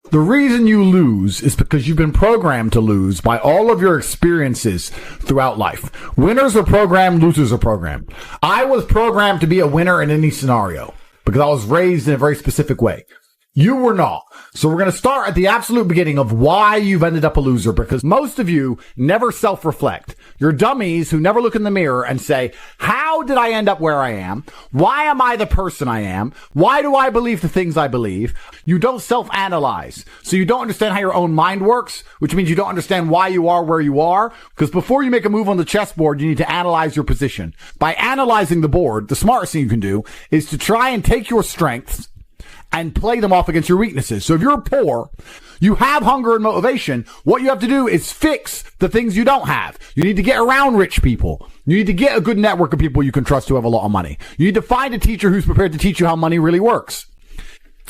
The reason you lose is because you've been programmed to lose by all of your experiences throughout life. Winners are programmed, losers are programmed. I was programmed to be a winner in any scenario because I was raised in a very specific way. You were not. So we're going to start at the absolute beginning of why you've ended up a loser, because most of you never self-reflect. You're dummies who never look in the mirror and say, how did I end up where I am? Why am I the person I am? Why do I believe the things I believe? You don't self-analyze. So you don't understand how your own mind works, which means you don't understand why you are where you are. Because before you make a move on the chessboard, you need to analyze your position. By analyzing the board, the smartest thing you can do is to try and take your strengths and play them off against your weaknesses. So if you're poor, you have hunger and motivation. What you have to do is fix the things you don't have. You need to get around rich people. You need to get a good network of people you can trust who have a lot of money. You need to find a teacher who's prepared to teach you how money really works.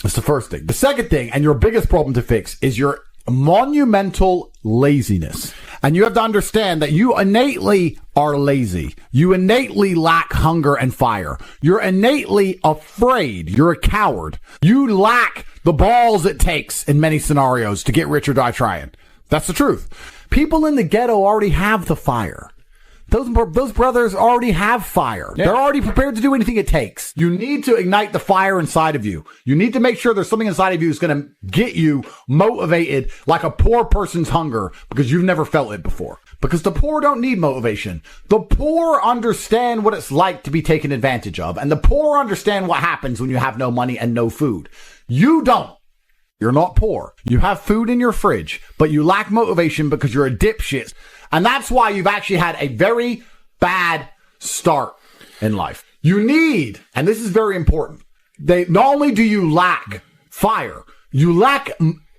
That's the first thing. The second thing, and your biggest problem to fix, is your monumental laziness. And you have to understand that you innately are lazy. You innately lack hunger and fire. You're innately afraid. You're a coward. You lack the balls it takes in many scenarios to get rich or die trying. That's the truth. People in the ghetto already have the fire. Those brothers already have fire. Yeah. They're already prepared to do anything it takes. You need to ignite the fire inside of you. You need to make sure there's something inside of you that's going to get you motivated like a poor person's hunger, because you've never felt it before. Because the poor don't need motivation. The poor understand what it's like to be taken advantage of. And the poor understand what happens when you have no money and no food. You don't. You're not poor. You have food in your fridge, but you lack motivation because you're a dipshit. And that's why you've actually had a very bad start in life. You need, and this is very important, not only do you lack fire, you lack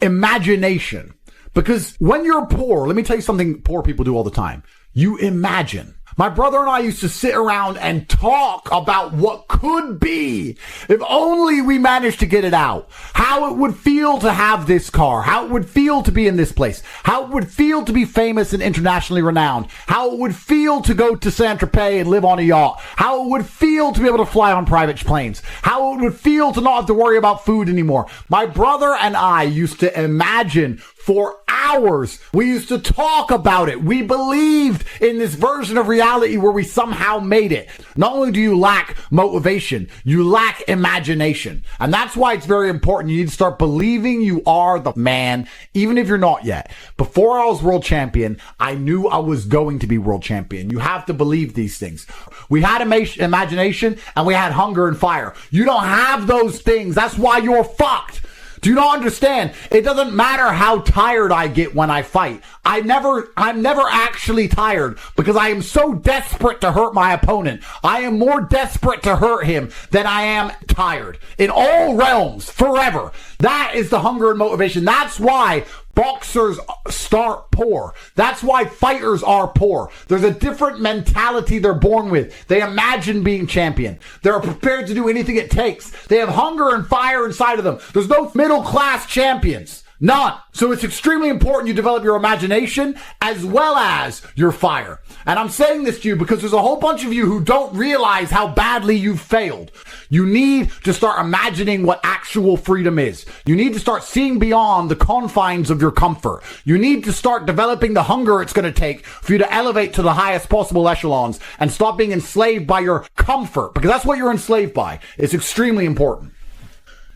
imagination. Because when you're poor, let me tell you something poor people do all the time. You imagine. My brother and I used to sit around and talk about what could be if only we managed to get it out. How it would feel to have this car. How it would feel to be in this place. How it would feel to be famous and internationally renowned. How it would feel to go to Saint-Tropez and live on a yacht. How it would feel to be able to fly on private planes. How it would feel to not have to worry about food anymore. My brother and I used to imagine for hours. We used to talk about it. We believed in this version of reality where we somehow made it. Not only do you lack motivation, you lack imagination. And that's why it's very important. You need to start believing you are the man, even if you're not yet. Before I was world champion, I knew I was going to be world champion. You have to believe these things. We had imagination and we had hunger and fire. You don't have those things. That's why you're fucked. Do you not understand? It doesn't matter how tired I get when I fight. I'm never actually tired because I am so desperate to hurt my opponent. I am more desperate to hurt him than I am tired. In all realms, forever. That is the hunger and motivation. That's why boxers start poor. That's why fighters are poor. There's a different mentality they're born with. They imagine being champion. They're prepared to do anything it takes. They have hunger and fire inside of them. There's no middle class champions. None. So it's extremely important you develop your imagination as well as your fire. And I'm saying this to you because there's a whole bunch of you who don't realize how badly you've failed. You need to start imagining what actual freedom is. You need to start seeing beyond the confines of your comfort. You need to start developing the hunger it's going to take for you to elevate to the highest possible echelons and stop being enslaved by your comfort, because that's what you're enslaved by. It's extremely important.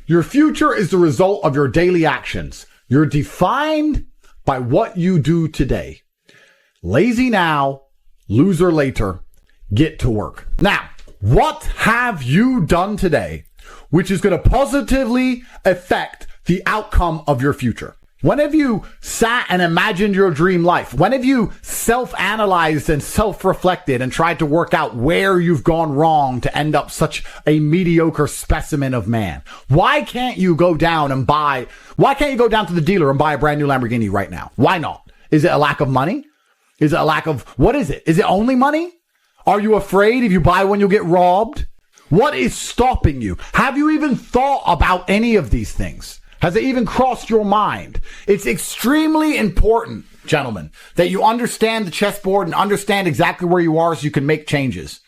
Your future is the result of your daily actions. You're defined by what you do today. Lazy now, loser later. Get to work. Now, what have you done today which is going to positively affect the outcome of your future? When have you sat and imagined your dream life? When have you self-analyzed and self-reflected and tried to work out where you've gone wrong to end up such a mediocre specimen of man? Why can't you go down to the dealer and buy a brand new Lamborghini right now? Why not? Is it a lack of money? Is it a lack of, what is it? Is it only money? Are you afraid if you buy one, you'll get robbed? What is stopping you? Have you even thought about any of these things? Has it even crossed your mind? It's extremely important, gentlemen, that you understand the chessboard and understand exactly where you are so you can make changes.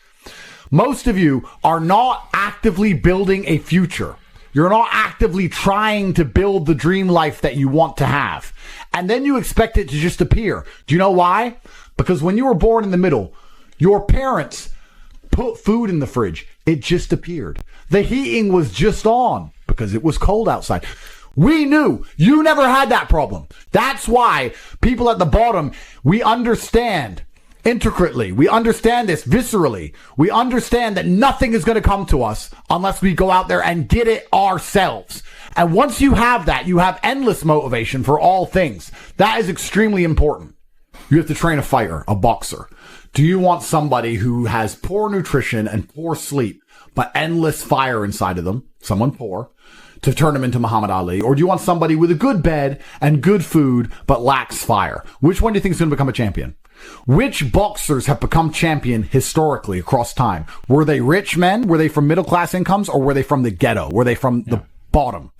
Most of you are not actively building a future. You're not actively trying to build the dream life that you want to have. And then you expect it to just appear. Do you know why? Because when you were born in the middle, your parents put food in the fridge. It just appeared. The heating was just on because it was cold outside. We knew you never had that problem. That's why people at the bottom, we understand intricately. We understand this viscerally. We understand that nothing is going to come to us unless we go out there and get it ourselves. And once you have that, you have endless motivation for all things. That is extremely important. You have to train a fighter, a boxer. Do you want somebody who has poor nutrition and poor sleep, but endless fire inside of them, someone poor, to turn them into Muhammad Ali? Or do you want somebody with a good bed and good food, but lacks fire? Which one do you think is going to become a champion? Which boxers have become champion historically across time? Were they rich men? Were they from middle class incomes? Or were they from the ghetto? Were they from the bottom?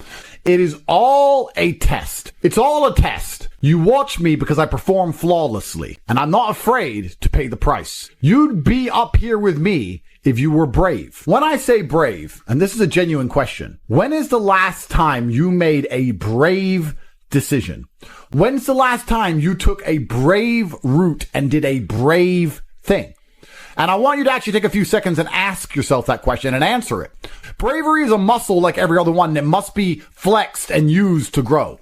It is all a test. It's all a test. You watch me because I perform flawlessly, and I'm not afraid to pay the price. You'd be up here with me if you were brave. When I say brave, and this is a genuine question, when is the last time you made a brave decision? When's the last time you took a brave route and did a brave thing? And I want you to actually take a few seconds and ask yourself that question and answer it. Bravery is a muscle like every other one that must be flexed and used to grow.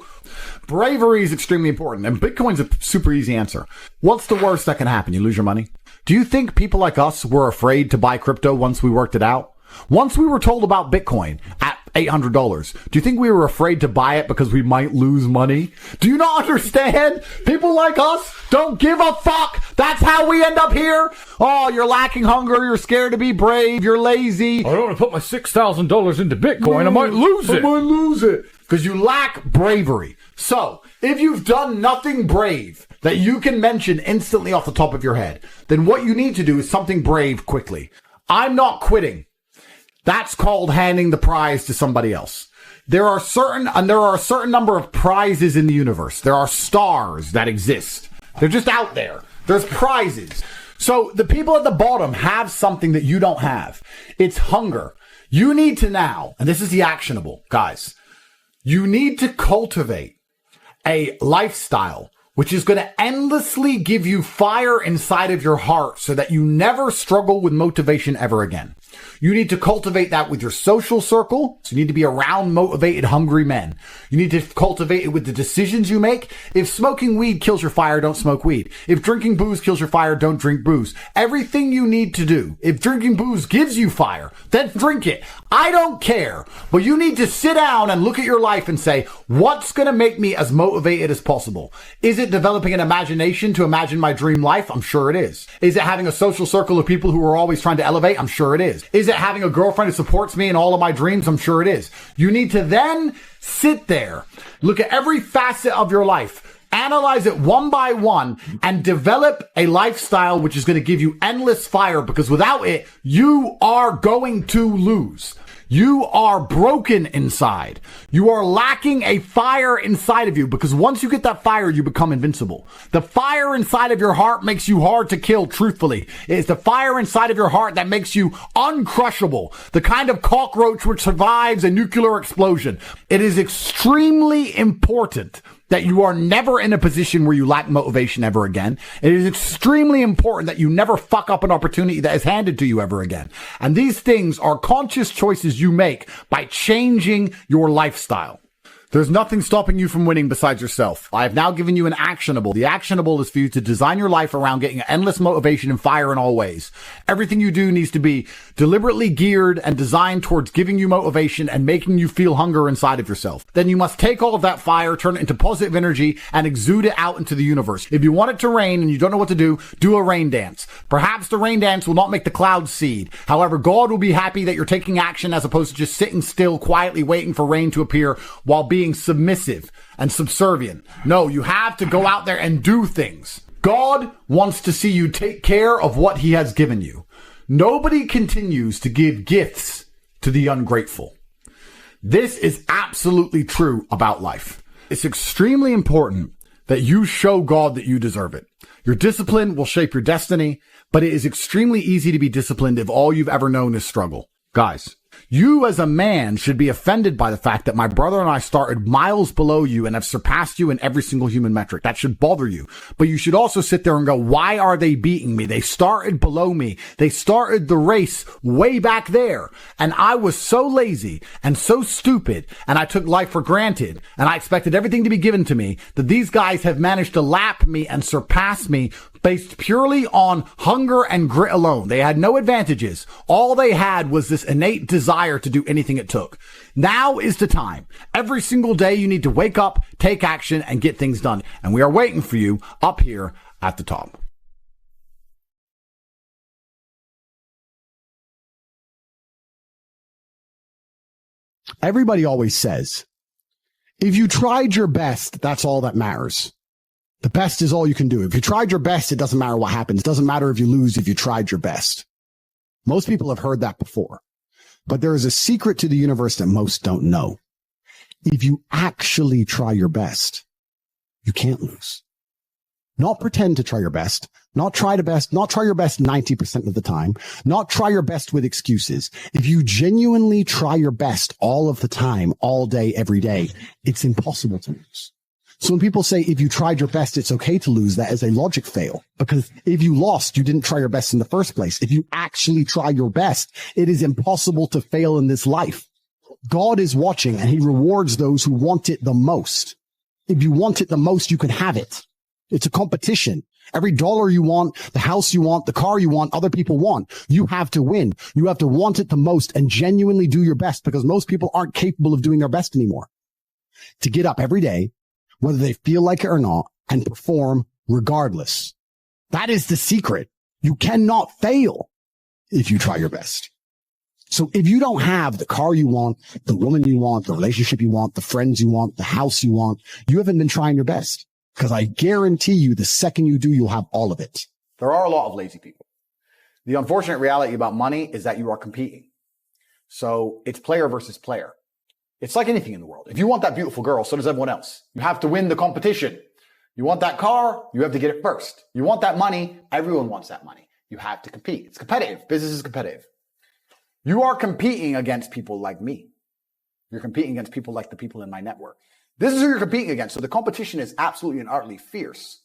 Bravery is extremely important, and Bitcoin's a super easy answer. What's the worst that can happen? You lose your money? Do you think people like us were afraid to buy crypto once we worked it out? Once we were told about Bitcoin at $800, do you think we were afraid to buy it because we might lose money? Do you not understand? People like us don't give a fuck. That's how we end up here. Oh, you're lacking hunger. You're scared to be brave. You're lazy. I don't want to put my $6,000 into Bitcoin. I might lose it. I might lose it. Because you lack bravery. So, if you've done nothing brave that you can mention instantly off the top of your head, then what you need to do is something brave quickly. I'm not quitting. That's called handing the prize to somebody else. There are a certain number of prizes in the universe. There are stars that exist. They're just out there. There's prizes. So the people at the bottom have something that you don't have. It's hunger. You need to now, and this is the actionable, guys, you need to cultivate a lifestyle which is going to endlessly give you fire inside of your heart so that you never struggle with motivation ever again. You need to cultivate that with your social circle. So you need to be around motivated, hungry men. You need to cultivate it with the decisions you make. If smoking weed kills your fire, don't smoke weed. If drinking booze kills your fire, don't drink booze. Everything you need to do. If drinking booze gives you fire, then drink it. I don't care. But you need to sit down and look at your life and say, what's going to make me as motivated as possible? Is it developing an imagination to imagine my dream life? I'm sure it is. Is it having a social circle of people who are always trying to elevate? I'm sure it is. Is it having a girlfriend who supports me in all of my dreams? I'm sure it is. You need to then sit there, look at every facet of your life, analyze it one by one, and develop a lifestyle which is going to give you endless fire, because without it, you are going to lose. You are broken inside. You are lacking a fire inside of you, because once you get that fire, you become invincible. The fire inside of your heart makes you hard to kill, truthfully. It's the fire inside of your heart that makes you uncrushable. The kind of cockroach which survives a nuclear explosion. It is extremely important that you are never in a position where you lack motivation ever again. It is extremely important that you never fuck up an opportunity that is handed to you ever again. And these things are conscious choices you make by changing your lifestyle. There's nothing stopping you from winning besides yourself. I have now given you an actionable. The actionable is for you to design your life around getting endless motivation and fire in all ways. Everything you do needs to be deliberately geared and designed towards giving you motivation and making you feel hunger inside of yourself. Then you must take all of that fire, turn it into positive energy, and exude it out into the universe. If you want it to rain and you don't know what to do a rain dance. Perhaps the rain dance will not make the clouds seed. However, God will be happy that you're taking action as opposed to just sitting still, quietly waiting for rain to appear while being submissive and subservient. No, you have to go out there and do things. God wants to see you take care of what he has given you. Nobody continues to give gifts to the ungrateful. This is absolutely true about life. It's extremely important that you show God that you deserve it. Your discipline will shape your destiny, but it is extremely easy to be disciplined if all you've ever known is struggle. Guys, You as a man should be offended by the fact that my brother and I started miles below you and have surpassed you in every single human metric. That should bother you. But you should also sit there and go, why are they beating me? They started below me. They started the race way back there. And I was so lazy and so stupid, and I took life for granted, and I expected everything to be given to me, that these guys have managed to lap me and surpass me based purely on hunger and grit alone. They had no advantages. All they had was this innate desire to do anything it took. Now is the time. Every single day you need to wake up, take action, and get things done. And we are waiting for you up here at the top. Everybody always says, if you tried your best, that's all that matters. The best is all you can do. If you tried your best, it doesn't matter what happens. It doesn't matter if you lose if you tried your best. Most people have heard that before. But there is a secret to the universe that most don't know. If you actually try your best, you can't lose. Not pretend to try your best. Not try your best 90% of the time. Not try your best with excuses. If you genuinely try your best all of the time, all day, every day, it's impossible to lose. So when people say, if you tried your best, it's okay to lose, that is a logic fail. Because if you lost, you didn't try your best in the first place. If you actually try your best, it is impossible to fail in this life. God is watching and he rewards those who want it the most. If you want it the most, you can have it. It's a competition. Every dollar you want, the house you want, the car you want, other people want. You have to win. You have to want it the most and genuinely do your best, because most people aren't capable of doing their best anymore. To get up every day, whether they feel like it or not, and perform regardless. That is the secret. You cannot fail if you try your best. So if you don't have the car you want, the woman you want, the relationship you want, the friends you want, the house you want, you haven't been trying your best. Because I guarantee you the second you do, you'll have all of it. There are a lot of lazy people. The unfortunate reality about money is that you are competing. So it's player versus player. It's like anything in the world. If you want that beautiful girl, so does everyone else. You have to win the competition. You want that car, you have to get it first. You want that money, everyone wants that money. You have to compete. It's competitive. Business is competitive. You are competing against people like me. You're competing against people like the people in my network. This is who you're competing against. So the competition is absolutely and utterly fierce.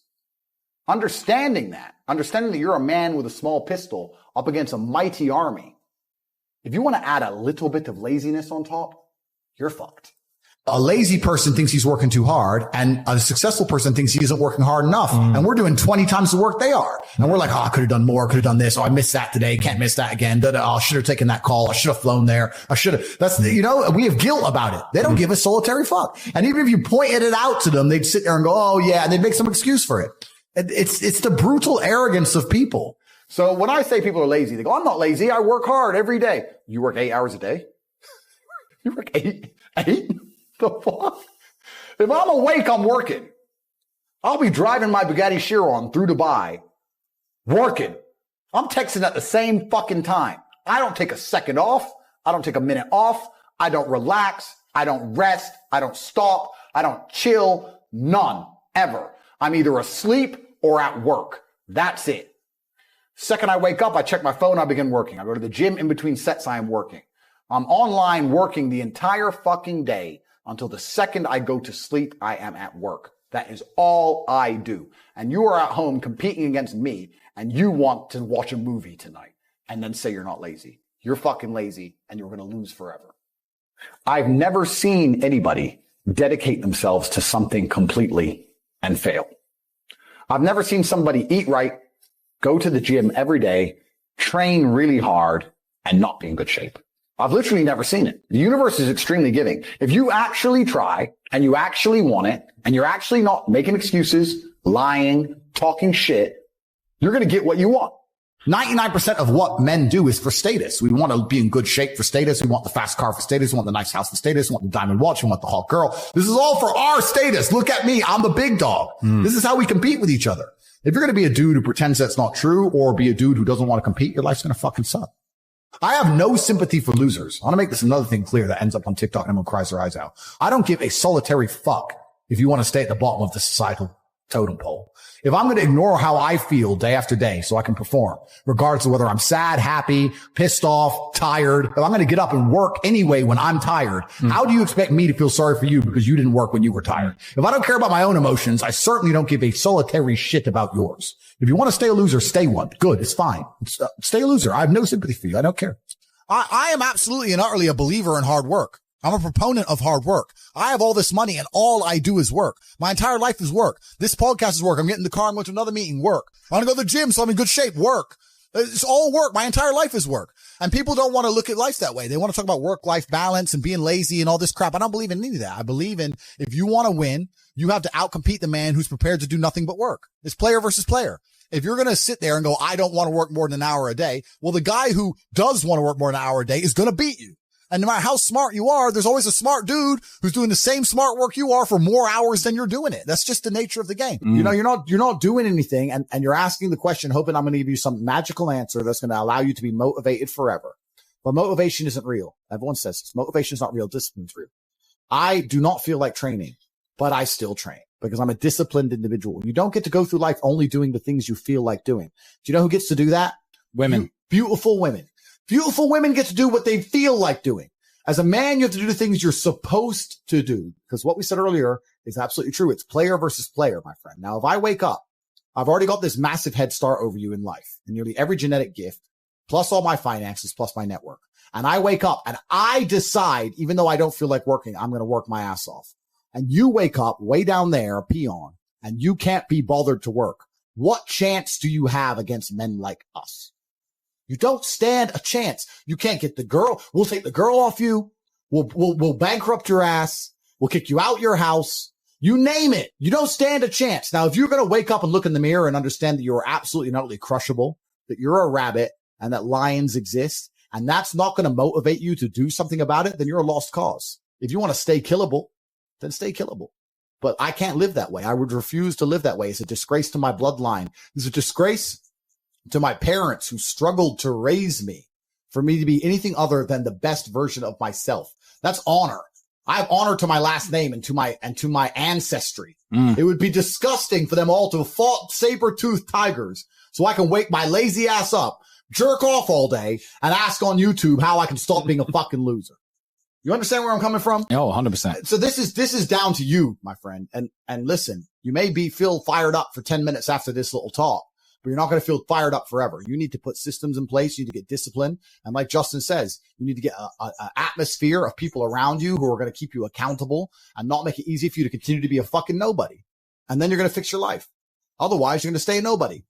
Understanding that you're a man with a small pistol up against a mighty army. If you want to add a little bit of laziness on top, you're fucked. A lazy person thinks he's working too hard, and a successful person thinks he isn't working hard enough. And we're doing 20 times the work they are. And we're like, oh, I could have done more, could have done this. Oh, I missed that today. Can't miss that again. Oh, I should have taken that call. I should have flown there. I should have. We have guilt about it. They don't give a solitary fuck. And even if you pointed it out to them, they'd sit there and go, oh yeah, and they'd make some excuse for it. It's the brutal arrogance of people. So when I say people are lazy, they go, I'm not lazy. I work hard every day. You work 8 hours a day? You work eight? The fuck? If I'm awake, I'm working. I'll be driving my Bugatti Chiron through Dubai, working. I'm texting at the same fucking time. I don't take a second off. I don't take a minute off. I don't relax. I don't rest. I don't stop. I don't chill. None. Ever. I'm either asleep or at work. That's it. Second I wake up, I check my phone, I begin working. I go to the gym in between sets, I am working. I'm online working the entire fucking day until the second I go to sleep, I am at work. That is all I do. And you are at home competing against me, and you want to watch a movie tonight and then say you're not lazy. You're fucking lazy, and you're going to lose forever. I've never seen anybody dedicate themselves to something completely and fail. I've never seen somebody eat right, go to the gym every day, train really hard, and not be in good shape. I've literally never seen it. The universe is extremely giving. If you actually try and you actually want it and you're actually not making excuses, lying, talking shit, you're going to get what you want. 99% of what men do is for status. We want to be in good shape for status. We want the fast car for status. We want the nice house for status. We want the diamond watch. We want the hot girl. This is all for our status. Look at me. I'm the big dog. This is how we compete with each other. If you're going to be a dude who pretends that's not true, or be a dude who doesn't want to compete, your life's going to fucking suck. I have no sympathy for losers. I want to make this another thing clear that ends up on TikTok and everyone cries their eyes out. I don't give a solitary fuck if you want to stay at the bottom of the societal totem pole. If I'm going to ignore how I feel day after day so I can perform, regardless of whether I'm sad, happy, pissed off, tired, if I'm going to get up and work anyway when I'm tired, how do you expect me to feel sorry for you because you didn't work when you were tired? If I don't care about my own emotions, I certainly don't give a solitary shit about yours. If you want to stay a loser, stay one. Good. It's fine. Stay a loser. I have no sympathy for you. I don't care. I am absolutely and utterly a believer in hard work. I'm a proponent of hard work. I have all this money and all I do is work. My entire life is work. This podcast is work. I'm getting in the car. I'm going to another meeting. Work. I want to go to the gym so I'm in good shape. Work. It's all work. My entire life is work. And people don't want to look at life that way. They want to talk about work-life balance and being lazy and all this crap. I don't believe in any of that. I believe in if you want to win, you have to outcompete the man who's prepared to do nothing but work. It's player versus player. If you're going to sit there and go, I don't want to work more than an hour a day. Well, the guy who does want to work more than an hour a day is going to beat you. And no matter how smart you are, there's always a smart dude who's doing the same smart work you are for more hours than you're doing it. That's just the nature of the game. You know, you're not doing anything and you're asking the question, hoping I'm going to give you some magical answer that's going to allow you to be motivated forever. But motivation isn't real. Everyone says this. Motivation is not real. Discipline's real. I do not feel like training, but I still train because I'm a disciplined individual. You don't get to go through life only doing the things you feel like doing. Do you know who gets to do that? Women. Beautiful women. Beautiful women get to do what they feel like doing. As a man, you have to do the things you're supposed to do because what we said earlier is absolutely true. It's player versus player, my friend. Now, if I wake up, I've already got this massive head start over you in life and nearly every genetic gift, plus all my finances, plus my network. And I wake up and I decide, even though I don't feel like working, I'm going to work my ass off. And you wake up way down there, a peon, and you can't be bothered to work. What chance do you have against men like us? You don't stand a chance. You can't get the girl. We'll take the girl off you. We'll bankrupt your ass. We'll kick you out your house. You name it. You don't stand a chance. Now, if you're going to wake up and look in the mirror and understand that you're absolutely not utterly crushable, that you're a rabbit and that lions exist, and that's not going to motivate you to do something about it, then you're a lost cause. If you want to stay killable, then stay killable. But I can't live that way. I would refuse to live that way. It's a disgrace to my bloodline. It's a disgrace to my parents who struggled to raise me for me to be anything other than the best version of myself. That's honor. I have honor to my last name and to my ancestry. It would be disgusting for them all to have fought saber-toothed tigers so I can wake my lazy ass up, jerk off all day, and ask on YouTube how I can stop being a fucking loser. You understand where I'm coming from? Oh, 100%. So this is down to you, my friend. And listen, you may feel fired up for 10 minutes after this little talk, but you're not going to feel fired up forever. You need to put systems in place. You need to get discipline. And like Justin says, you need to get an atmosphere of people around you who are going to keep you accountable and not make it easy for you to continue to be a fucking nobody. And then you're going to fix your life. Otherwise, you're going to stay a nobody.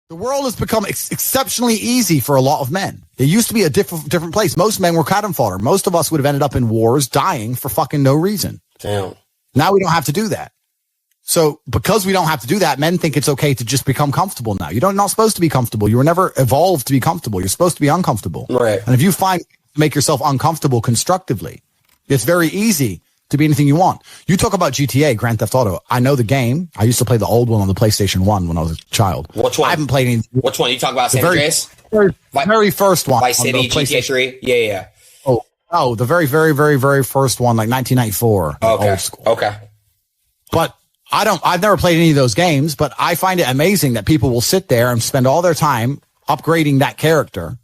The world has become exceptionally easy for a lot of men. It used to be a different place. Most men were cannon fodder. Most of us would have ended up in wars dying for fucking no reason. Damn. Now we don't have to do that. So because we don't have to do that, men think it's okay to just become comfortable now. You're not supposed to be comfortable. You were never evolved to be comfortable. You're supposed to be uncomfortable. Right. And if you make yourself uncomfortable constructively, it's very easy to be anything you want. You talk about GTA, Grand Theft Auto. I know the game. I used to play the old one on the PlayStation 1 when I was a child. Which one? I haven't played any. Which one? You talk about San Andreas? Very first one. Vice City, GTA 3? Yeah. Oh, the very, very, very, very first one, like 1994. Okay. Old school. Okay. But I've never played any of those games, but I find it amazing that people will sit there and spend all their time upgrading that character,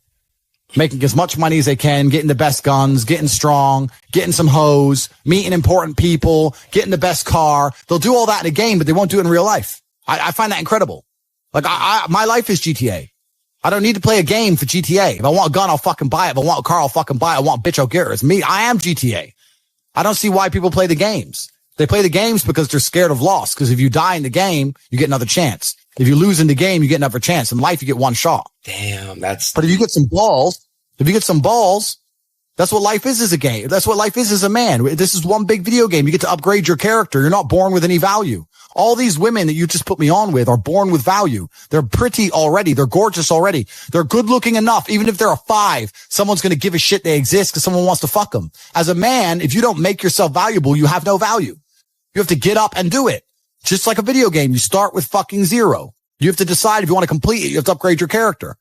making as much money as they can, getting the best guns, getting strong, getting some hoes, meeting important people, getting the best car. They'll do all that in a game, but they won't do it in real life. I find that incredible. Like my life is GTA. I don't need to play a game for GTA. If I want a gun, I'll fucking buy it. If I want a car, I'll fucking buy it. I want a bitch, I'll get her. It's me. I am GTA. I don't see why people play the games. They play the games because they're scared of loss. Because if you die in the game, you get another chance. If you lose in the game, you get another chance. In life, you get one shot. Damn, But if you get some balls, that's what life is as a game. That's what life is as a man. This is one big video game. You get to upgrade your character. You're not born with any value. All these women that you just put me on with are born with value. They're pretty already. They're gorgeous already. They're good looking enough. Even if they're a 5, someone's going to give a shit they exist because someone wants to fuck them. As a man, if you don't make yourself valuable, you have no value. You have to get up and do it. Just like a video game. You start with fucking 0. You have to decide if you want to complete it. You have to upgrade your character.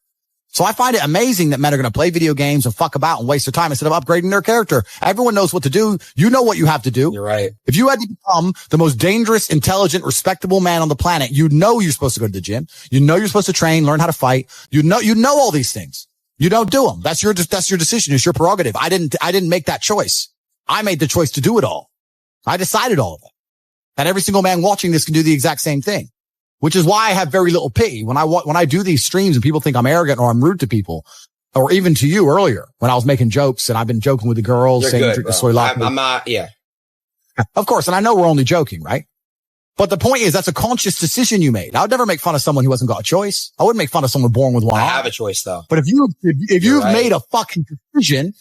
So I find it amazing that men are going to play video games and fuck about and waste their time instead of upgrading their character. Everyone knows what to do. You know what you have to do. You're right. If you had to become the most dangerous, intelligent, respectable man on the planet, you know you're supposed to go to the gym. You know you're supposed to train, learn how to fight. You know all these things. You don't do them. That's your decision. It's your prerogative. I didn't make that choice. I made the choice to do it all. I decided all of it. And every single man watching this can do the exact same thing. Which is why I have very little pity when I do these streams and people think I'm arrogant or I'm rude to people, or even to you earlier when I was making jokes and I've been joking with the girls, saying drink the soy latte. I'm not, yeah. Of course, and I know we're only joking, right? But the point is that's a conscious decision you made. I would never make fun of someone who hasn't got a choice. I wouldn't make fun of someone born with one I arm. have a choice though. But if you've made a fucking decision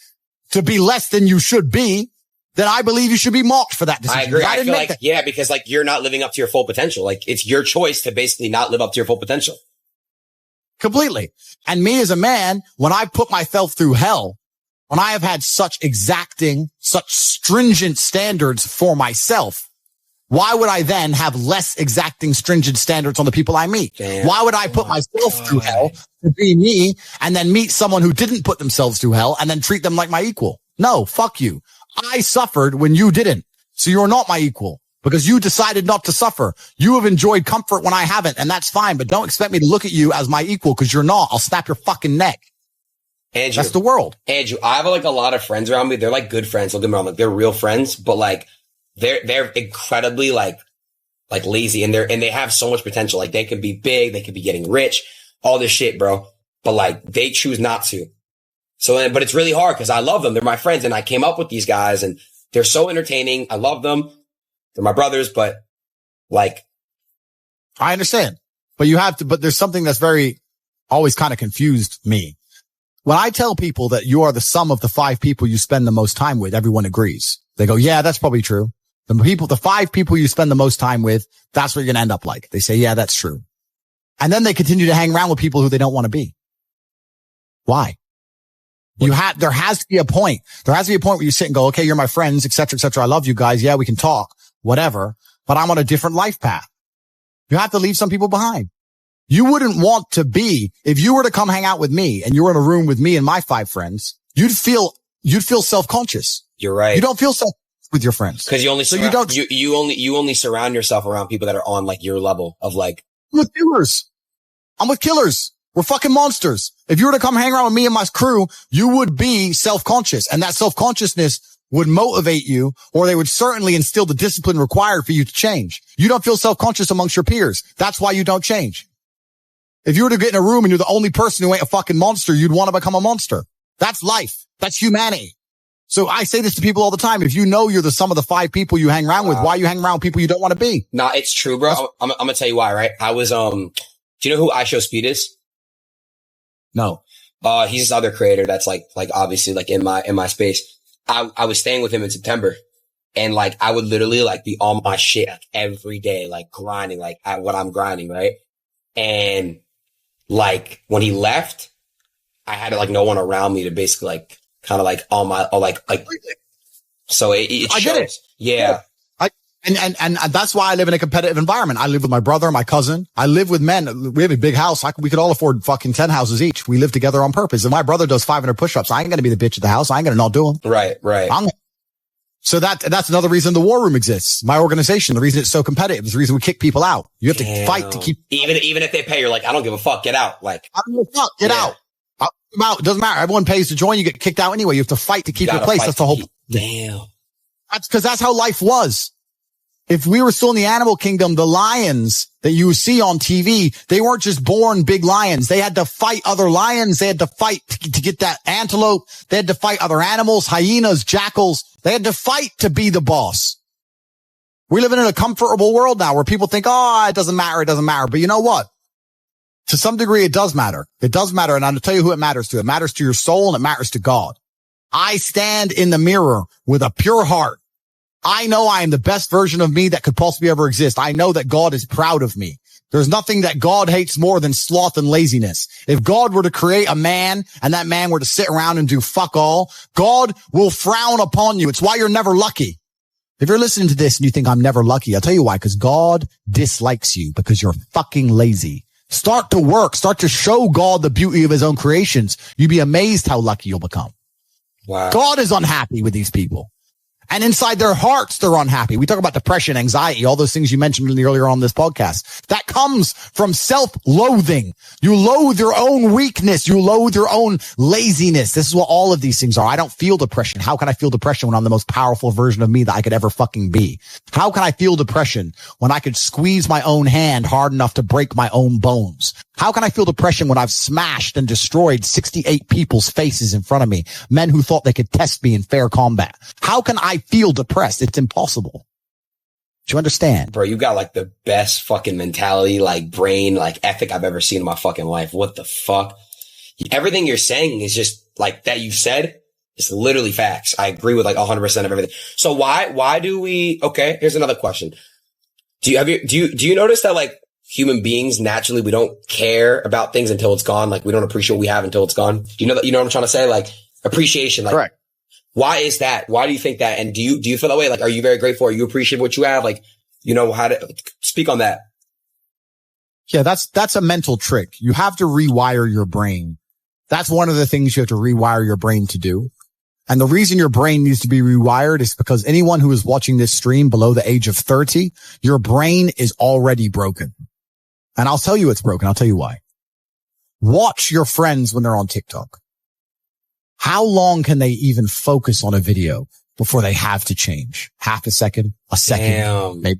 to be less than you should be, then I believe you should be mocked for that decision. I agree. I feel like, because like you're not living up to your full potential. Like it's your choice to basically not live up to your full potential. Completely. And me as a man, when I put myself through hell, when I have had such exacting, such stringent standards for myself, why would I then have less exacting, stringent standards on the people I meet? Damn. Why would I put myself through hell to be me and then meet someone who didn't put themselves through hell and then treat them like my equal? No, fuck you. I suffered when you didn't. So you're not my equal because you decided not to suffer. You have enjoyed comfort when I haven't, and that's fine. But don't expect me to look at you as my equal because you're not. I'll snap your fucking neck. Andrew, that's the world. Andrew, I have like a lot of friends around me. They're like good friends. Don't get me wrong. Like they're real friends, but like they're incredibly like lazy and they have so much potential. Like they could be big. They could be getting rich, all this shit, bro. But like they choose not to. So, but it's really hard because I love them. They're my friends and I came up with these guys and they're so entertaining. I love them. They're my brothers, but like. I understand, but there's something that's very always kind of confused me. When I tell people that you are the sum of the 5 people you spend the most time with, everyone agrees. They go, yeah, that's probably true. The 5 people you spend the most time with, that's what you're going to end up like. They say, yeah, that's true. And then they continue to hang around with people who they don't want to be. Why? There has to be a point. There has to be a point where you sit and go, okay, you're my friends, et cetera, et cetera. I love you guys. Yeah, we can talk, whatever, but I'm on a different life path. You have to leave some people behind. You wouldn't want to be, if you were to come hang out with me and you were in a room with me and my 5 friends, you'd feel self-conscious. You're right. You don't feel self with your friends. Cause you only surround yourself around people that are on like your level of like. I'm with killers. We're fucking monsters. If you were to come hang around with me and my crew, you would be self-conscious, and that self-consciousness would motivate you, or they would certainly instill the discipline required for you to change. You don't feel self-conscious amongst your peers. That's why you don't change. If you were to get in a room and you're the only person who ain't a fucking monster, you'd want to become a monster. That's life. That's humanity. So I say this to people all the time. If you know you're the sum of the 5 people you hang around with, why you hang around with people you don't want to be? Nah, it's true, bro. I'm gonna tell you why, right? I was, Do you know who I Show Speed is? No. He's this other creator that's like obviously like in my space. I was staying with him in September, and like I would literally like be on my shit like every day, like grinding, like at what I'm grinding, right? And like when he left, I had like no one around me to basically like kind of like on my like so it shows. I get it. Yeah. And that's why I live in a competitive environment. I live with my brother, my cousin. I live with men. We have a big house. We could all afford fucking 10 houses each. We live together on purpose. If my brother does 500 push-ups, I ain't going to be the bitch of the house. I ain't going to not do them. Right. So that's another reason the war room exists. My organization, the reason it's so competitive is the reason we kick people out. You have to fight to keep. Even if they pay, you're like, I don't give a fuck. Get out. Like, I don't give a fuck. Get out. I'm out. It doesn't matter. Everyone pays to join. You get kicked out anyway. You have to fight to keep your place. That's the whole. Damn. That's because that's how life was. If we were still in the animal kingdom, the lions that you see on TV, they weren't just born big lions. They had to fight other lions. They had to fight to get that antelope. They had to fight other animals, hyenas, jackals. They had to fight to be the boss. We live in a comfortable world now where people think, oh, it doesn't matter. It doesn't matter. But you know what? To some degree, it does matter. It does matter. And I'm going to tell you who it matters to. It matters to your soul and it matters to God. I stand in the mirror with a pure heart. I know I am the best version of me that could possibly ever exist. I know that God is proud of me. There's nothing that God hates more than sloth and laziness. If God were to create a man and that man were to sit around and do fuck all, God will frown upon you. It's why you're never lucky. If you're listening to this and you think I'm never lucky, I'll tell you why, because God dislikes you because you're fucking lazy. Start to work. Start to show God the beauty of his own creations. You'd be amazed how lucky you'll become. Wow. God is unhappy with these people. And inside their hearts, they're unhappy. We talk about depression, anxiety, all those things you mentioned earlier on this podcast. That comes from self-loathing. You loathe your own weakness. You loathe your own laziness. This is what all of these things are. I don't feel depression. How can I feel depression when I'm the most powerful version of me that I could ever fucking be? How can I feel depression when I could squeeze my own hand hard enough to break my own bones? How can I feel depression when I've smashed and destroyed 68 people's faces in front of me, men who thought they could test me in fair combat? How can I feel depressed? It's impossible. Do you understand? Bro, you got like the best fucking mentality, like brain, like ethic I've ever seen in my fucking life. What the fuck? Everything you're saying is just like that you said. It's literally facts. I agree with like 100% of everything. So why do we, okay, here's another question. Do you notice that like human beings, naturally, we don't care about things until it's gone. Like we don't appreciate what we have until it's gone. You know what I'm trying to say? Like appreciation. Like, correct. Why is that? Why do you think that? And do you feel that way? Like, are you very grateful? Are you appreciate what you have? Like, you know how to speak on that. Yeah, that's a mental trick. You have to rewire your brain. That's one of the things you have to rewire your brain to do. And the reason your brain needs to be rewired is because anyone who is watching this stream below the age of 30, your brain is already broken. And I'll tell you it's broken. I'll tell you why. Watch your friends when they're on TikTok. How long can they even focus on a video before they have to change? Half a second, a second, Damn. maybe.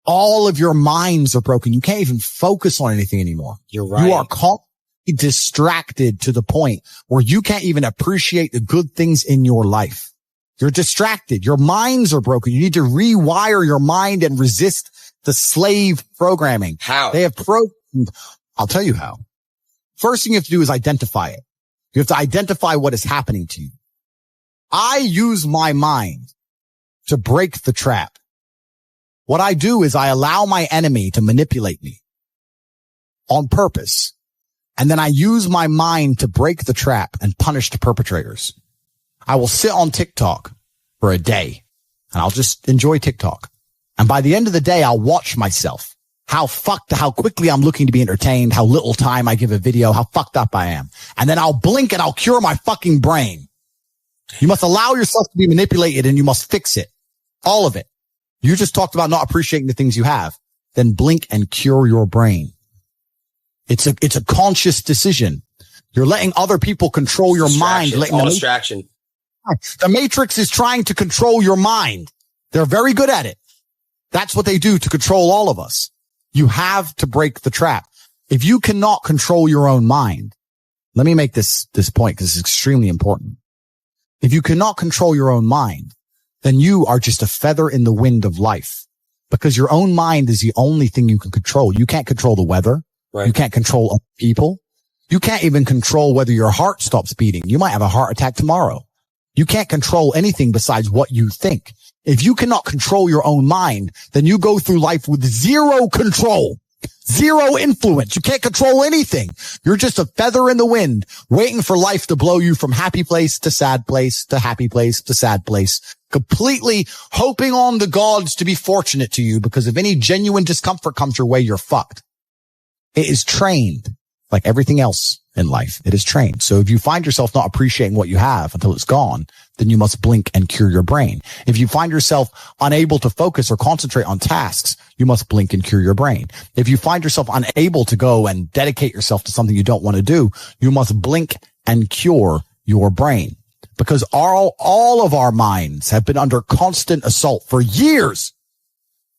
All of your minds are broken. You can't even focus on anything anymore. You're right. You are constantly distracted to the point where you can't even appreciate the good things in your life. You're distracted. Your minds are broken. You need to rewire your mind and resist the slave programming. How? They have I'll tell you how. First thing you have to do is identify it. You have to identify what is happening to you. I use my mind to break the trap. What I do is I allow my enemy to manipulate me on purpose. And then I use my mind to break the trap and punish the perpetrators. I will sit on TikTok for a day and I'll just enjoy TikTok. And by the end of the day, I'll watch myself. How quickly I'm looking to be entertained, how little time I give a video, how fucked up I am. And then I'll blink and I'll cure my fucking brain. You must allow yourself to be manipulated and you must fix it. All of it. You just talked about not appreciating the things you have. Then blink and cure your brain. It's a conscious decision. You're letting other people control your mind. Distraction. The Matrix is trying to control your mind. They're very good at it. That's what they do to control all of us. You have to break the trap. If you cannot control your own mind, let me make this point because it's extremely important. If you cannot control your own mind, then you are just a feather in the wind of life. because your own mind is the only thing you can control. You can't control the weather. Right. You can't control other people. You can't even control whether your heart stops beating. You might have a heart attack tomorrow. You can't control anything besides what you think. If you cannot control your own mind, then you go through life with zero control, zero influence. You can't control anything. You're just a feather in the wind, waiting for life to blow you from happy place to sad place to happy place to sad place, completely hoping on the gods to be fortunate to you, because if any genuine discomfort comes your way, you're fucked. It is trained like everything else in life. It is trained. So if you find yourself not appreciating what you have until it's gone, then you must blink and cure your brain. If you find yourself unable to focus or concentrate on tasks, you must blink and cure your brain. If you find yourself unable to go and dedicate yourself to something you don't want to do, you must blink and cure your brain. Because all of our minds have been under constant assault for years.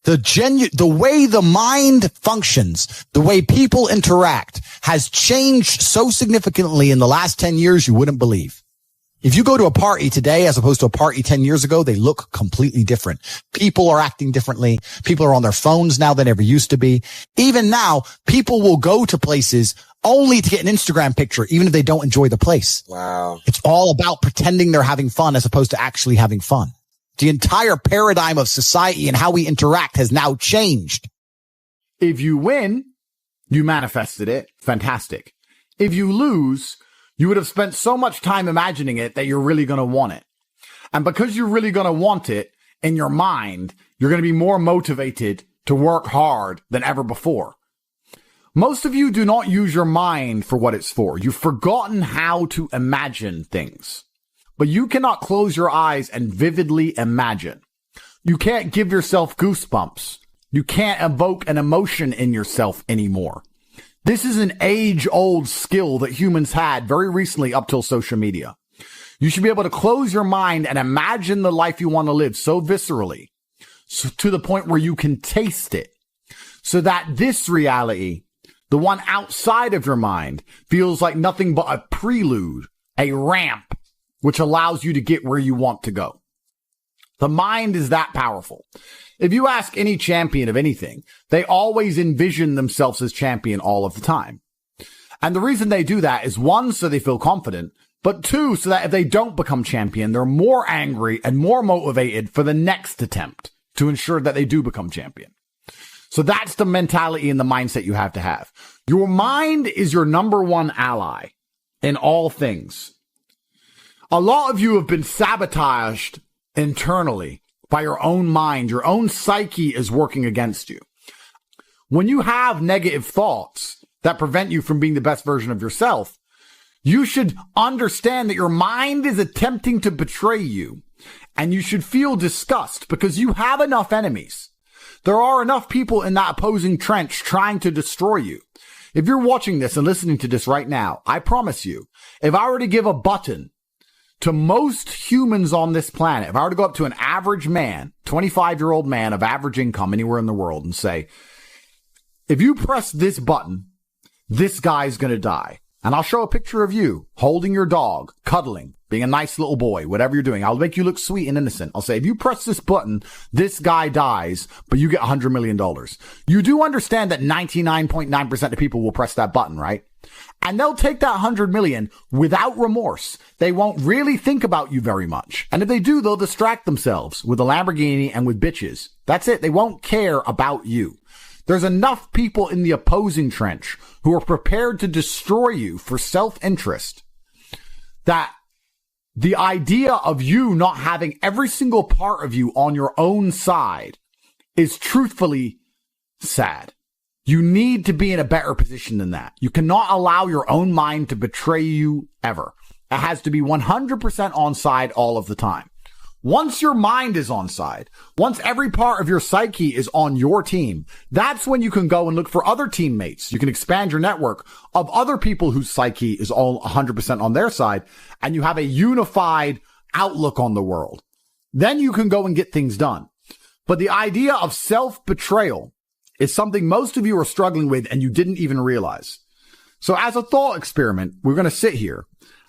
The way the mind functions, the way people interact has changed so significantly in the last 10 years, you wouldn't believe. If you go to a party today as opposed to a party 10 years ago, they look completely different. People are acting differently. People are on their phones now than ever used to be. Even now, people will go to places only to get an Instagram picture, even if they don't enjoy the place. Wow. It's all about pretending they're having fun as opposed to actually having fun. The entire paradigm of society and how we interact has now changed. If you win, you manifested it. Fantastic. If you lose, you would have spent so much time imagining it that you're really going to want it. And because you're really going to want it in your mind, you're going to be more motivated to work hard than ever before. Most of you do not use your mind for what it's for. You've forgotten how to imagine things. But you cannot close your eyes and vividly imagine. You can't give yourself goosebumps. You can't evoke an emotion in yourself anymore. This is an age-old skill that humans had very recently up till social media. You should be able to close your mind and imagine the life you want to live so viscerally, so to the point where you can taste it, so that this reality, the one outside of your mind, feels like nothing but a prelude, a ramp, which allows you to get where you want to go. The mind is that powerful. If you ask any champion of anything, they always envision themselves as champion all of the time. And the reason they do that is, one, so they feel confident, but two, so that if they don't become champion, they're more angry and more motivated for the next attempt to ensure that they do become champion. So that's the mentality and the mindset you have to have. Your mind is your number one ally in all things. A lot of you have been sabotaged internally by your own mind. Your own psyche is working against you. When you have negative thoughts that prevent you from being the best version of yourself, you should understand that your mind is attempting to betray you, and you should feel disgust because you have enough enemies. There are enough people in that opposing trench trying to destroy you. If you're watching this and listening to this right now, I promise you, if I were to give a button to most humans on this planet, if I were to go up to an average man, 25-year-old man of average income anywhere in the world, and say, if you press this button, this guy's going to die. And I'll show a picture of you holding your dog, cuddling, being a nice little boy, whatever you're doing. I'll make you look sweet and innocent. I'll say, if you press this button, this guy dies, but you get $100 million. You do understand that 99.9% of people will press that button, right? And they'll take that 100 million without remorse. They won't really think about you very much. And if they do, they'll distract themselves with a Lamborghini and with bitches. That's it. They won't care about you. There's enough people in the opposing trench who are prepared to destroy you for self-interest that the idea of you not having every single part of you on your own side is truthfully sad. You need to be in a better position than that. You cannot allow your own mind to betray you ever. It has to be 100% on side all of the time. Once your mind is on side, once every part of your psyche is on your team, that's when you can go and look for other teammates. You can expand your network of other people whose psyche is all 100% on their side, and you have a unified outlook on the world. Then you can go and get things done. But the idea of self-betrayal is something most of you are struggling with and you didn't even realize. So as a thought experiment, we're going to sit here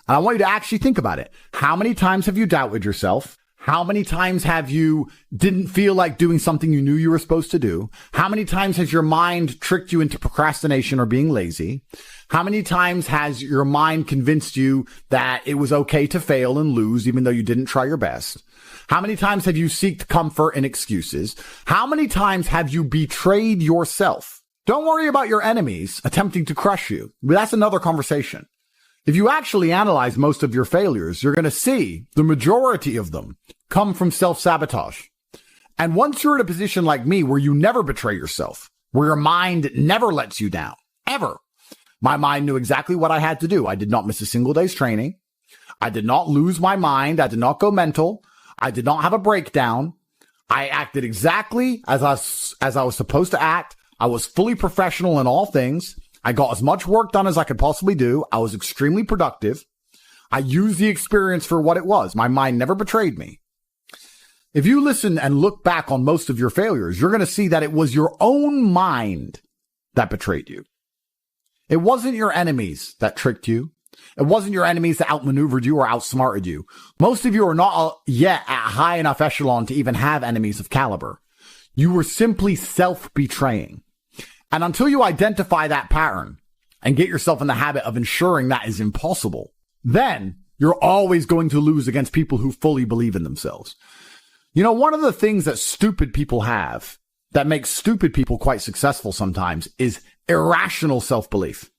and I want you to actually think about it. How many times have you doubted yourself? How many times have you didn't feel like doing something you knew you were supposed to do? How many times has your mind tricked you into procrastination or being lazy? How many times has your mind convinced you that it was okay to fail and lose even though you didn't try your best? How many times have you sought comfort in excuses? How many times have you betrayed yourself? Don't worry about your enemies attempting to crush you. That's another conversation. If you actually analyze most of your failures, you're going to see the majority of them come from self-sabotage. And once you're in a position like me where you never betray yourself, where your mind never lets you down, ever, my mind knew exactly what I had to do. I did not miss a single day's training. I did not lose my mind. I did not go mental. I did not have a breakdown. I acted exactly as I was supposed to act. I was fully professional in all things. I got as much work done as I could possibly do. I was extremely productive. I used the experience for what it was. My mind never betrayed me. If you listen and look back on most of your failures, you're going to see that it was your own mind that betrayed you. It wasn't your enemies that tricked you. It wasn't your enemies that outmaneuvered you or outsmarted you. Most of you are not yet at high enough echelon to even have enemies of caliber. You were simply self-betraying. And until you identify that pattern and get yourself in the habit of ensuring that is impossible, then you're always going to lose against people who fully believe in themselves. You know, one of the things that stupid people have that makes stupid people quite successful sometimes is irrational self-belief.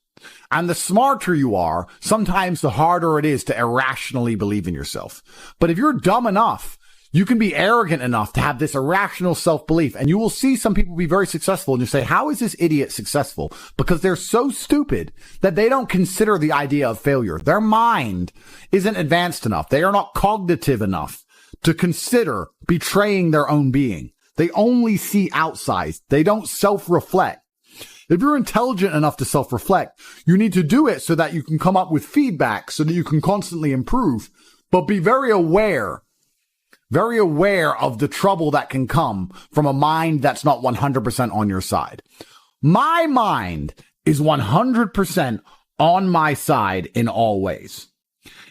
And the smarter you are, sometimes the harder it is to irrationally believe in yourself. But if you're dumb enough, you can be arrogant enough to have this irrational self-belief, and you will see some people be very successful, and you say, how is this idiot successful? Because they're so stupid that they don't consider the idea of failure. Their mind isn't advanced enough. They are not cognitive enough to consider betraying their own being. They only see outside. They don't self-reflect. If you're intelligent enough to self-reflect, you need to do it so that you can come up with feedback so that you can constantly improve, but be very aware of the trouble that can come from a mind that's not 100% on your side. My mind is 100% on my side in all ways.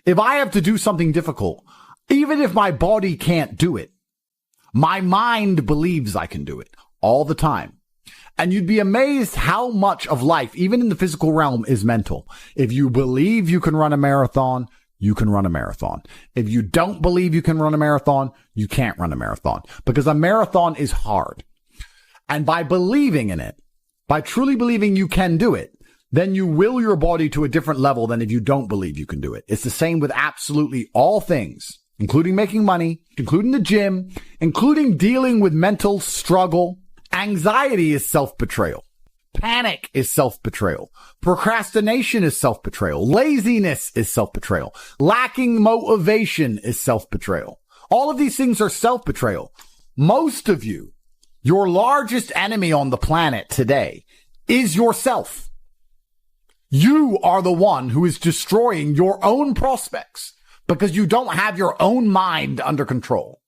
If I have to do something difficult, even if my body can't do it, my mind believes I can do it all the time. And you'd be amazed how much of life, even in the physical realm, is mental. If you believe you can run a marathon, you can run a marathon. If you don't believe you can run a marathon, you can't run a marathon, because a marathon is hard. And by believing in it, by truly believing you can do it, then you will your body to a different level than if you don't believe you can do it. It's the same with absolutely all things, including making money, including the gym, including dealing with mental struggle. Anxiety is self-betrayal. Panic is self-betrayal. Procrastination is self-betrayal. Laziness is self-betrayal. Lacking motivation is self-betrayal. All of these things are self-betrayal. Most of you, your largest enemy on the planet today is yourself. You are the one who is destroying your own prospects because you don't have your own mind under control.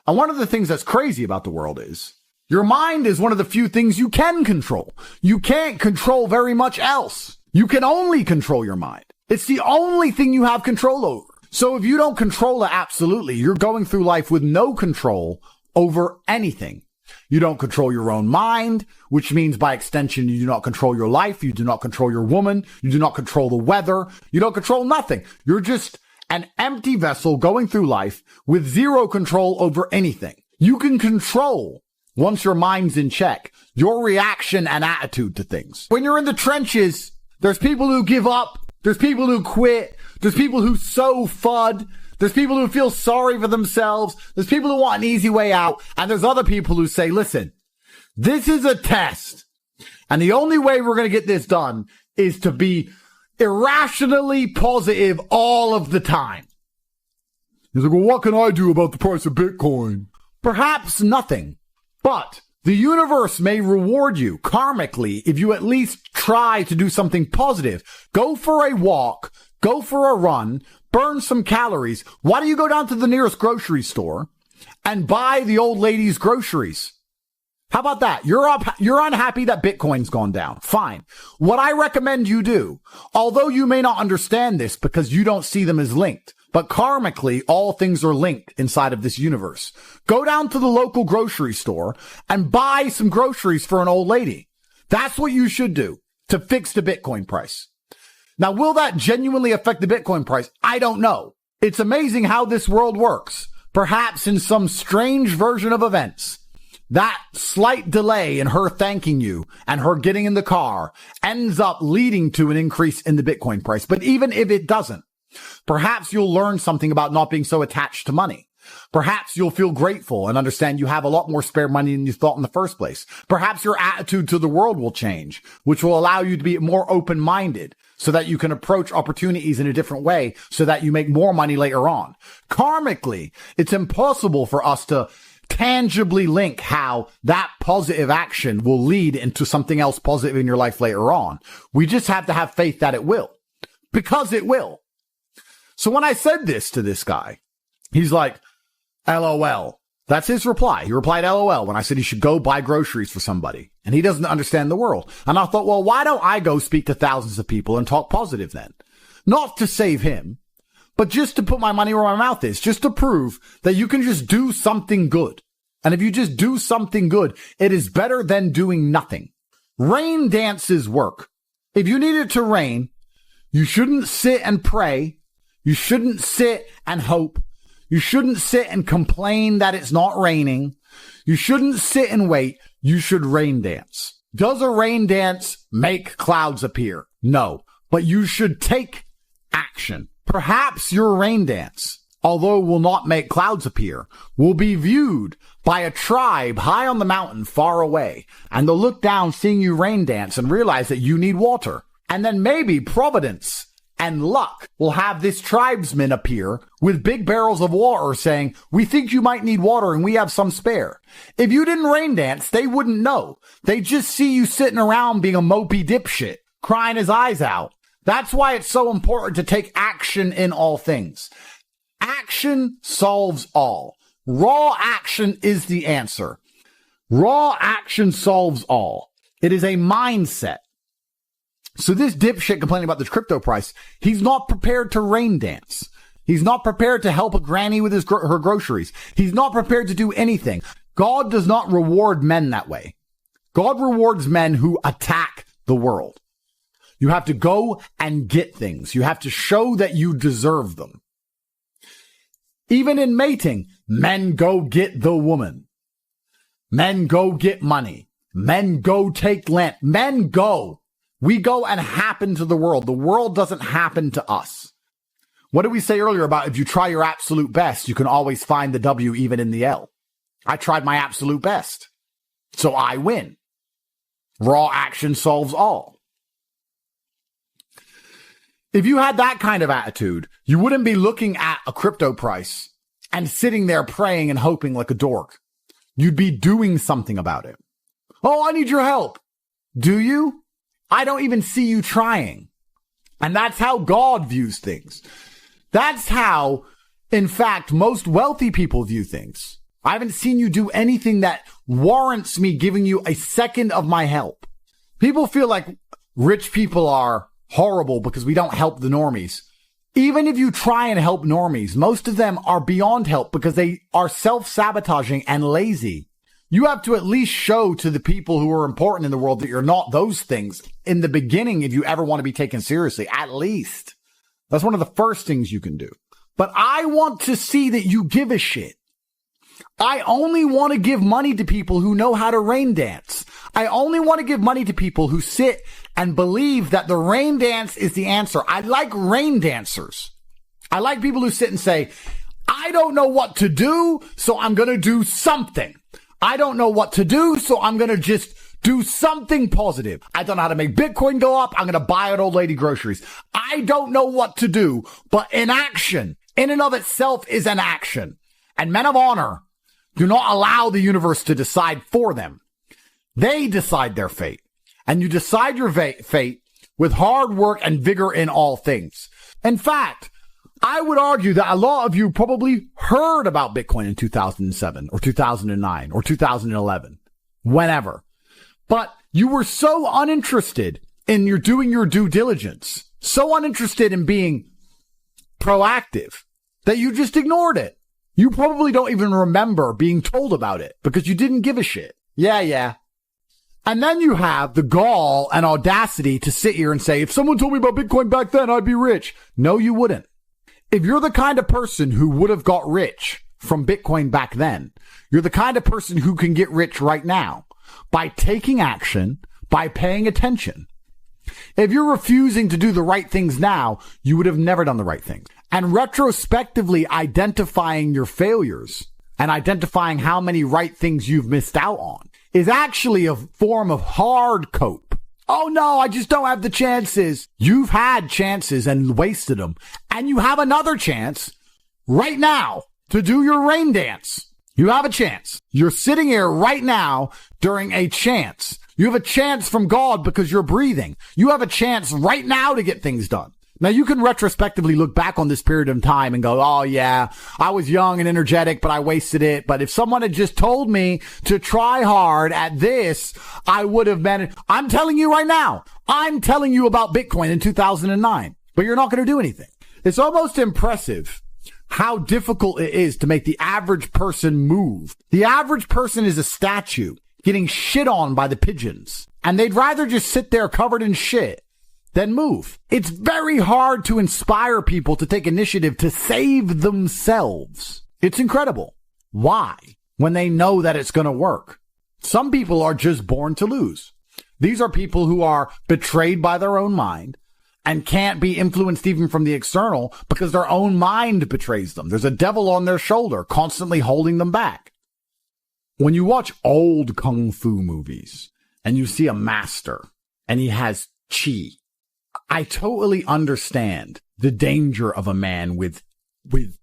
And one of the things that's crazy about the world is your mind is one of the few things you can control. You can't control very much else. You can only control your mind. It's the only thing you have control over. So if you don't control it absolutely, you're going through life with no control over anything. You don't control your own mind, which means by extension, you do not control your life. You do not control your woman. You do not control the weather. You don't control nothing. You're just an empty vessel going through life with zero control over anything. You can control, once your mind's in check, your reaction and attitude to things. When you're in the trenches, there's people who give up. There's people who quit. There's people who sow FUD. There's people who feel sorry for themselves. There's people who want an easy way out. And there's other people who say, listen, this is a test. And the only way we're going to get this done is to be irrationally positive all of the time. He's like, well, what can I do about the price of Bitcoin? Perhaps nothing. But the universe may reward you karmically if you at least try to do something positive. Go for a walk, go for a run, burn some calories. Why don't you go down to the nearest grocery store and buy the old lady's groceries? How about that? You're unhappy that Bitcoin's gone down. Fine. What I recommend you do, although you may not understand this because you don't see them as linked, But karmically, all things are linked inside of this universe. Go down to the local grocery store and buy some groceries for an old lady. That's what you should do to fix the Bitcoin price. Now, will that genuinely affect the Bitcoin price? I don't know. It's amazing how this world works. Perhaps in some strange version of events, that slight delay in her thanking you and her getting in the car ends up leading to an increase in the Bitcoin price. But even if it doesn't, perhaps you'll learn something about not being so attached to money. Perhaps you'll feel grateful and understand you have a lot more spare money than you thought in the first place. Perhaps your attitude to the world will change, which will allow you to be more open-minded so that you can approach opportunities in a different way so that you make more money later on. Karmically, it's impossible for us to tangibly link how that positive action will lead into something else positive in your life later on. We just have to have faith that it will, because it will. So when I said this to this guy, he's like, LOL. That's his reply. He replied LOL when I said he should go buy groceries for somebody. And he doesn't understand the world. And I thought, well, why don't I go speak to thousands of people and talk positive then? Not to save him, but just to put my money where my mouth is, just to prove that you can just do something good. And if you just do something good, it is better than doing nothing. Rain dances work. If you need it to rain, you shouldn't sit and pray. You shouldn't sit and hope. You shouldn't sit and complain that it's not raining. You shouldn't sit and wait. You should rain dance. Does a rain dance make clouds appear? No, but you should take action. Perhaps your rain dance, although will not make clouds appear, will be viewed by a tribe high on the mountain far away, and they'll look down seeing you rain dance and realize that you need water. And then maybe Providence and luck will have this tribesman appear with big barrels of water saying, we think you might need water and we have some spare. If you didn't rain dance, they wouldn't know. They just see you sitting around being a mopey dipshit, crying his eyes out. That's why it's so important to take action in all things. Action solves all. Raw action is the answer. Raw action solves all. It is a mindset. So this dipshit complaining about this crypto price, he's not prepared to rain dance. He's not prepared to help a granny with her groceries. He's not prepared to do anything. God does not reward men that way. God rewards men who attack the world. You have to go and get things. You have to show that you deserve them. Even in mating, men go get the woman. Men go get money. Men go take land. Men go. We go and happen to the world. The world doesn't happen to us. What did we say earlier about if you try your absolute best, you can always find the W even in the L? I tried my absolute best. So I win. Raw action solves all. If you had that kind of attitude, you wouldn't be looking at a crypto price and sitting there praying and hoping like a dork. You'd be doing something about it. Oh, I need your help. Do you? I don't even see you trying. And that's how God views things. That's how, in fact, most wealthy people view things. I haven't seen you do anything that warrants me giving you a second of my help. People feel like rich people are horrible because we don't help the normies. Even if you try and help normies, most of them are beyond help because they are self-sabotaging and lazy. You have to at least show to the people who are important in the world that you're not those things in the beginning if you ever want to be taken seriously, at least. That's one of the first things you can do. But I want to see that you give a shit. I only want to give money to people who know how to rain dance. I only want to give money to people who sit and believe that the rain dance is the answer. I like rain dancers. I like people who sit and say, I don't know what to do, so I'm going to do something. I don't know what to do, so I'm going to just do something positive. I don't know how to make Bitcoin go up. I'm going to buy an old lady groceries. I don't know what to do, but inaction in and of itself is an action. And men of honor do not allow the universe to decide for them. They decide their fate. And you decide your fate with hard work and vigor in all things. In fact, I would argue that a lot of you probably heard about Bitcoin in 2007 or 2009 or 2011, whenever. But you were so uninterested in doing your due diligence, so uninterested in being proactive that you just ignored it. You probably don't even remember being told about it because you didn't give a shit. Yeah. And then you have the gall and audacity to sit here and say, if someone told me about Bitcoin back then, I'd be rich. No, you wouldn't. If you're the kind of person who would have got rich from Bitcoin back then, you're the kind of person who can get rich right now by taking action, by paying attention. If you're refusing to do the right things now, you would have never done the right things. And retrospectively identifying your failures and identifying how many right things you've missed out on is actually a form of hard cope. Oh no, I just don't have the chances. You've had chances and wasted them. And you have another chance right now to do your rain dance. You have a chance. You're sitting here right now during a chance. You have a chance from God because you're breathing. You have a chance right now to get things done. Now, you can retrospectively look back on this period of time and go, oh, yeah, I was young and energetic, but I wasted it. But if someone had just told me to try hard at this, I would have been. I'm telling you right now, I'm telling you about Bitcoin in 2009, but you're not going to do anything. It's almost impressive how difficult it is to make the average person move. The average person is a statue getting shit on by the pigeons, and they'd rather just sit there covered in shit than move. It's very hard to inspire people to take initiative to save themselves. It's incredible. Why? When they know that it's going to work. Some people are just born to lose. These are people who are betrayed by their own mind and can't be influenced even from the external because their own mind betrays them. There's a devil on their shoulder constantly holding them back. When you watch old kung fu movies and you see a master and he has chi, I totally understand the danger of a man with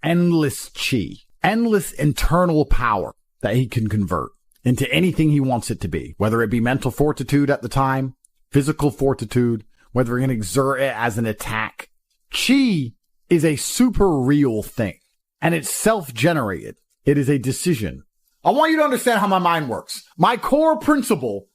endless chi, endless internal power that he can convert into anything he wants it to be, whether it be mental fortitude at the time, physical fortitude, whether he can exert it as an attack. Chi is a super real thing, and it's self-generated. It is a decision. I want you to understand how my mind works. My core principle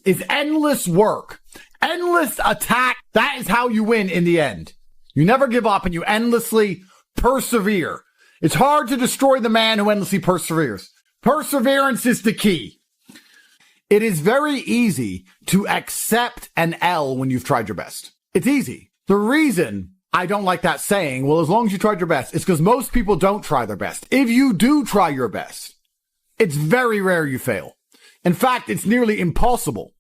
is endless work. Endless attack. That is how you win in the end. You never give up and you endlessly persevere. It's hard to destroy the man who endlessly perseveres. Perseverance is the key. It is very easy to accept an L when you've tried your best. It's easy. The reason I don't like that saying, well, as long as you tried your best, is because most people don't try their best. If you do try your best, it's very rare you fail. In fact, it's nearly impossible.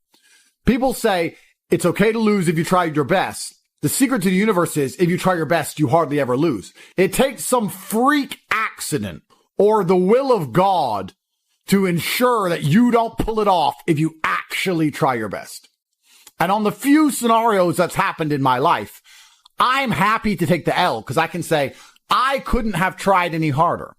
People say it's okay to lose if you tried your best. The secret to the universe is if you try your best, you hardly ever lose. It takes some freak accident or the will of God to ensure that you don't pull it off if you actually try your best. And on the few scenarios that's happened in my life, I'm happy to take the L because I can say I couldn't have tried any harder.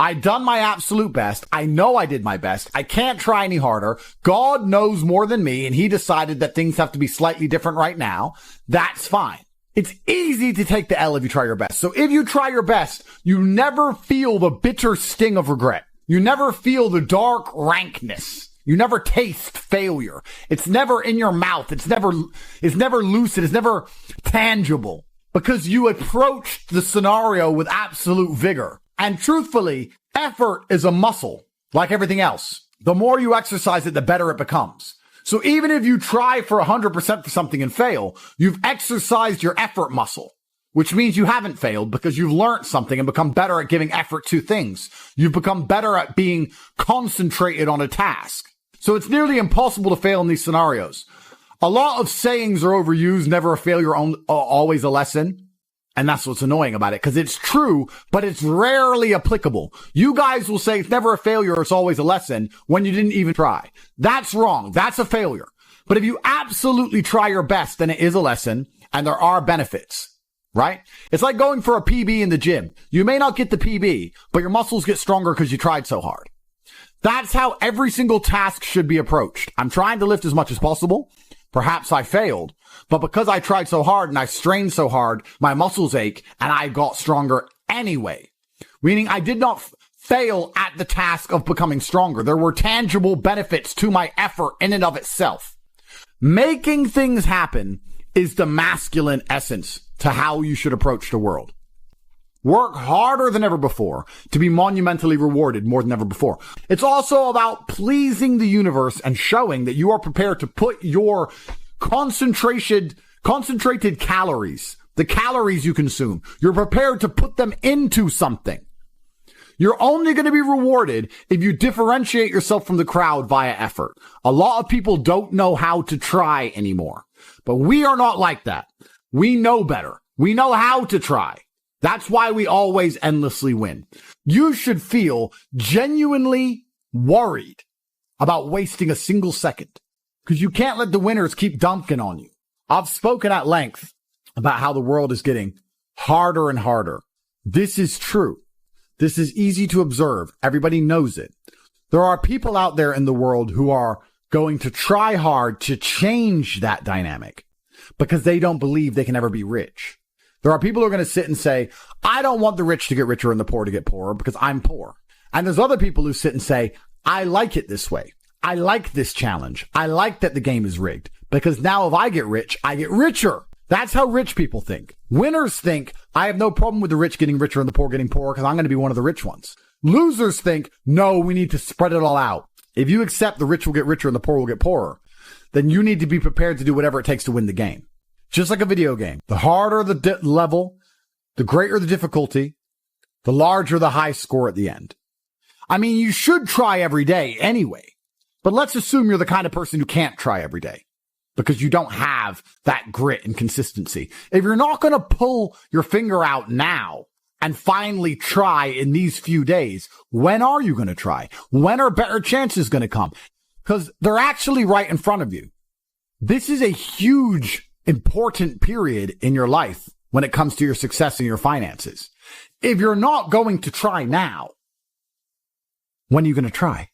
I done my absolute best. I know I did my best. I can't try any harder. God knows more than me, and he decided that things have to be slightly different right now. That's fine. It's easy to take the L if you try your best. So if you try your best, you never feel the bitter sting of regret. You never feel the dark rankness. You never taste failure. It's never in your mouth. It's never lucid. It's never tangible because you approached the scenario with absolute vigor. And truthfully, effort is a muscle, like everything else. The more you exercise it, the better it becomes. So even if you try for 100% for something and fail, you've exercised your effort muscle, which means you haven't failed because you've learned something and become better at giving effort to things. You've become better at being concentrated on a task. So it's nearly impossible to fail in these scenarios. A lot of sayings are overused, never a failure, always a lesson. And that's what's annoying about it, because it's true, but it's rarely applicable. You guys will say it's never a failure, it's always a lesson when you didn't even try. That's wrong. That's a failure. But if you absolutely try your best, then it is a lesson, and there are benefits, right? It's like going for a PB in the gym. You may not get the PB, but your muscles get stronger because you tried so hard. That's how every single task should be approached. I'm trying to lift as much as possible. Perhaps I failed, but because I tried so hard and I strained so hard, my muscles ache and I got stronger anyway. Meaning I did not fail at the task of becoming stronger. There were tangible benefits to my effort in and of itself. Making things happen is the masculine essence to how you should approach the world. Work harder than ever before to be monumentally rewarded more than ever before. It's also about pleasing the universe and showing that you are prepared to put your concentrated calories, the calories you consume, you're prepared to put them into something. You're only going to be rewarded if you differentiate yourself from the crowd via effort. A lot of people don't know how to try anymore, but we are not like that. We know better. We know how to try. That's why we always endlessly win. You should feel genuinely worried about wasting a single second because you can't let the winners keep dunking on you. I've spoken at length about how the world is getting harder and harder. This is true. This is easy to observe. Everybody knows it. There are people out there in the world who are going to try hard to change that dynamic because they don't believe they can ever be rich. There are people who are going to sit and say, I don't want the rich to get richer and the poor to get poorer because I'm poor. And there's other people who sit and say, I like it this way. I like this challenge. I like that the game is rigged because now if I get rich, I get richer. That's how rich people think. Winners think, I have no problem with the rich getting richer and the poor getting poorer because I'm going to be one of the rich ones. Losers think, no, we need to spread it all out. If you accept the rich will get richer and the poor will get poorer, then you need to be prepared to do whatever it takes to win the game. Just like a video game. The harder the level, the greater the difficulty, the larger the high score at the end. I mean, you should try every day anyway, but let's assume you're the kind of person who can't try every day because you don't have that grit and consistency. If you're not going to pull your finger out now and finally try in these few days, when are you going to try? When are better chances going to come? Because they're actually right in front of you. This is a huge important period in your life when it comes to your success and your finances. If you're not going to try now, when are you going to try?